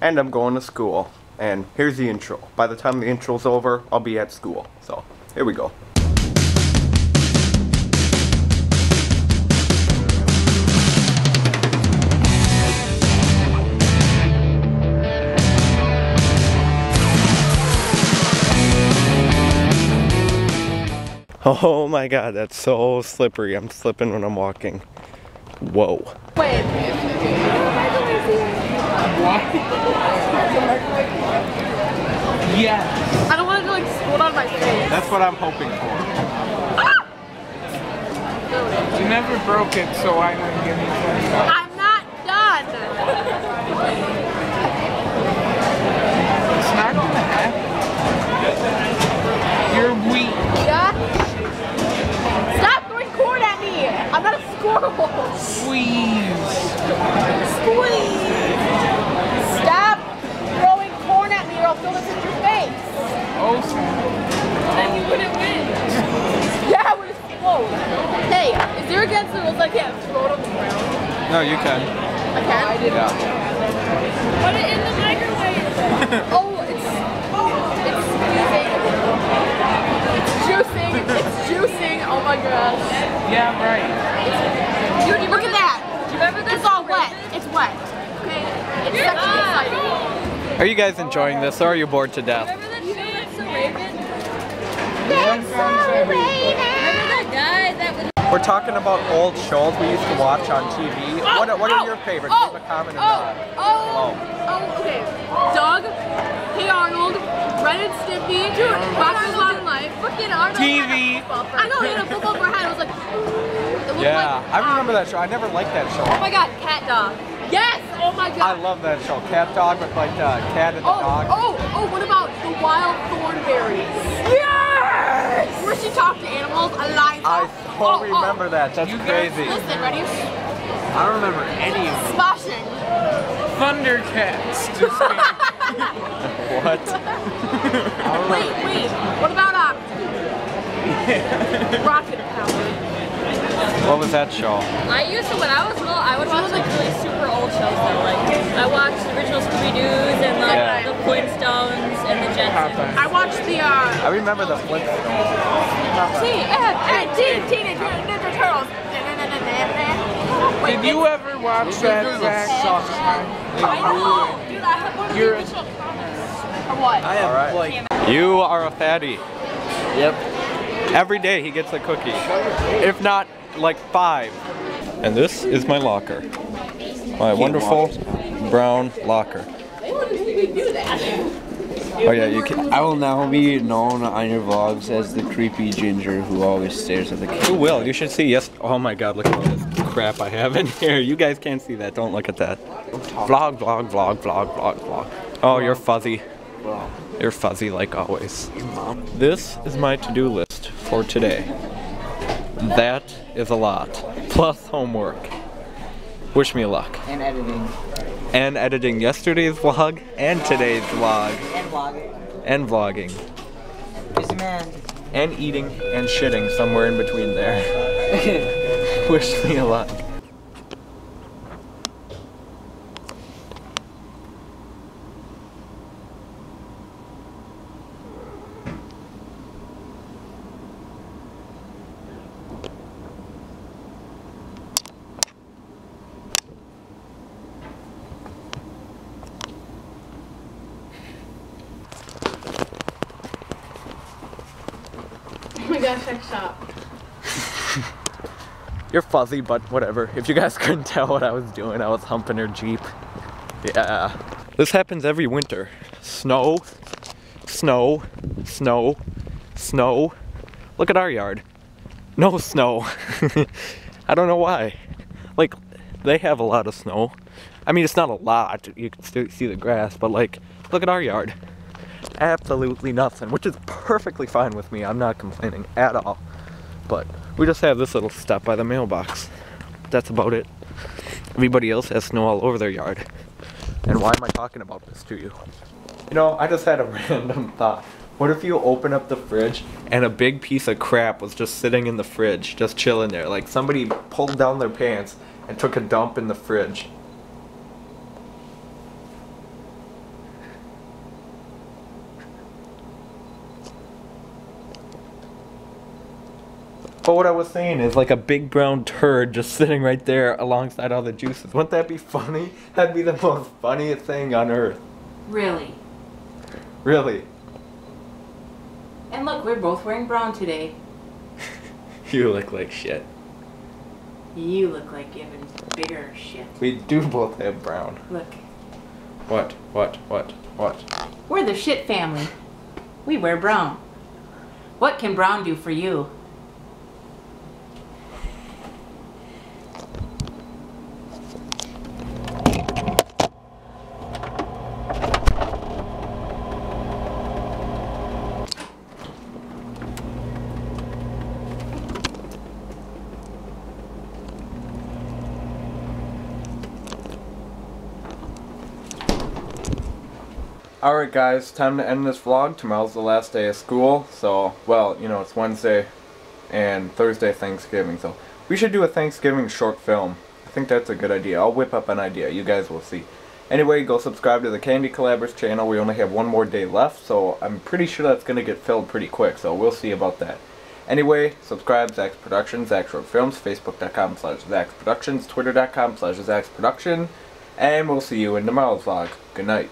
and I'm going to school. And here's the intro. By the time the intro's over, I'll be at school. So, here we go. Oh my god, that's so slippery. I'm slipping when I'm walking. Whoa. Wait. Yes. I don't want it to like explode on my face. That's what I'm hoping for. Ah! You never broke it, so I wouldn't give you $20. I'm not done. It's not gonna happen. You're weak. Yeah? Stop throwing corn at me. I'm not a squirrel. Squeeze. Squeeze. Stop throwing corn at me or I'll throw this in your face. Oh, snap. Then you wouldn't win. Yeah, it would explode. Hey, is there against the rules I can't throw it on the ground? No, you can. I can? I didn't. Yeah. Put it in the microwave. Oh, it's squeezing. It's juicing. Oh my gosh. Yeah, right. Dude, look at that. Do you remember this? It's all wet. It's wet. Okay? It's sexually exciting. Are you guys enjoying this or are you bored to death? Remember that show That's So Raven? That's so Raven. Remember that guy that was... We're talking about old shows we used to watch on TV. What are your favorites? Leave a comment in okay. Doug, Hey Arnold, Ren and Stimpy, Rockers Modern Life, freaking Arnold. TV. I know, he had a football for a hat. It was like, it looked Yeah, like, I remember that show. I never liked that show. Oh my god, Cat Dog. Yes! Oh my god. I love that show. Cat Dog with like the cat and the dog. What about the Wild Thornberries? Yes! Where she talked to animals, alive. I so remember that. That's crazy. Listen, ready? I don't remember any of it. Smashing. Thundercats. Just kidding. What? Wait. What about Rocket Power? What was that show? I used to, when I was little, I would watch like really super old shows though. Like, I watched the original Scooby-Doos and like the Flintstones and the Jetsons. I watched the, I remember the Flintstones. Teenage Mutant Ninja Turtles. Did you ever watch that, Zach? I know! Dude, I have one of the original comics. Or what? I have like... You are a fatty. Yep. Every day he gets a cookie. If not, like 5. And this is my locker. My wonderful brown locker. Oh yeah, you can. I will now be known on your vlogs as the creepy ginger who always stares at the camera. You will. You should see. Yes. Oh my God! Look at all this crap I have in here. You guys can't see that. Don't look at that. Vlog. Oh, you're fuzzy. You're fuzzy like always. This is my to-do list for today. That is a lot. Plus homework. Wish me luck. And editing. And editing yesterday's vlog and today's vlog. And vlogging. And vlogging. Just a man. And eating and shitting somewhere in between there. Wish me luck. Oh my gosh, I stopped. You're fuzzy, but whatever. If you guys couldn't tell what I was doing, I was humping her Jeep. Yeah. This happens every winter. Snow, snow, snow, snow. Look at our yard. No snow. I don't know why. Like, they have a lot of snow. I mean, it's not a lot. You can still see the grass, but like, look at our yard. Absolutely nothing, which is perfectly fine with me. I'm not complaining at all. But we just have this little step by the mailbox. That's about it. Everybody else has snow all over their yard. And why am I talking about this to you? You know, I just had a random thought. What if you open up the fridge and a big piece of crap was just sitting in the fridge, just chilling there? Like somebody pulled down their pants and took a dump in the fridge. But what I was saying is like a big brown turd just sitting right there alongside all the juices. Wouldn't that be funny? That'd be the most funniest thing on earth. Really? Really. And look, we're both wearing brown today. You look like shit. You look like even bigger shit. We do both have brown. Look. What? We're the shit family. We wear brown. What can brown do for you? Alright guys, time to end this vlog. Tomorrow's the last day of school, so, well, you know, it's Wednesday and Thursday Thanksgiving, so we should do a Thanksgiving short film. I think that's a good idea. I'll whip up an idea, you guys will see. Anyway, go subscribe to the Candy Collabers channel. We only have one more day left, so I'm pretty sure that's going to get filled pretty quick, so we'll see about that. Anyway, subscribe, Zach's Productions, Zach Short Films, Facebook.com/Zach's Productions, Twitter.com/Zach's Production, and we'll see you in tomorrow's vlog. Good night.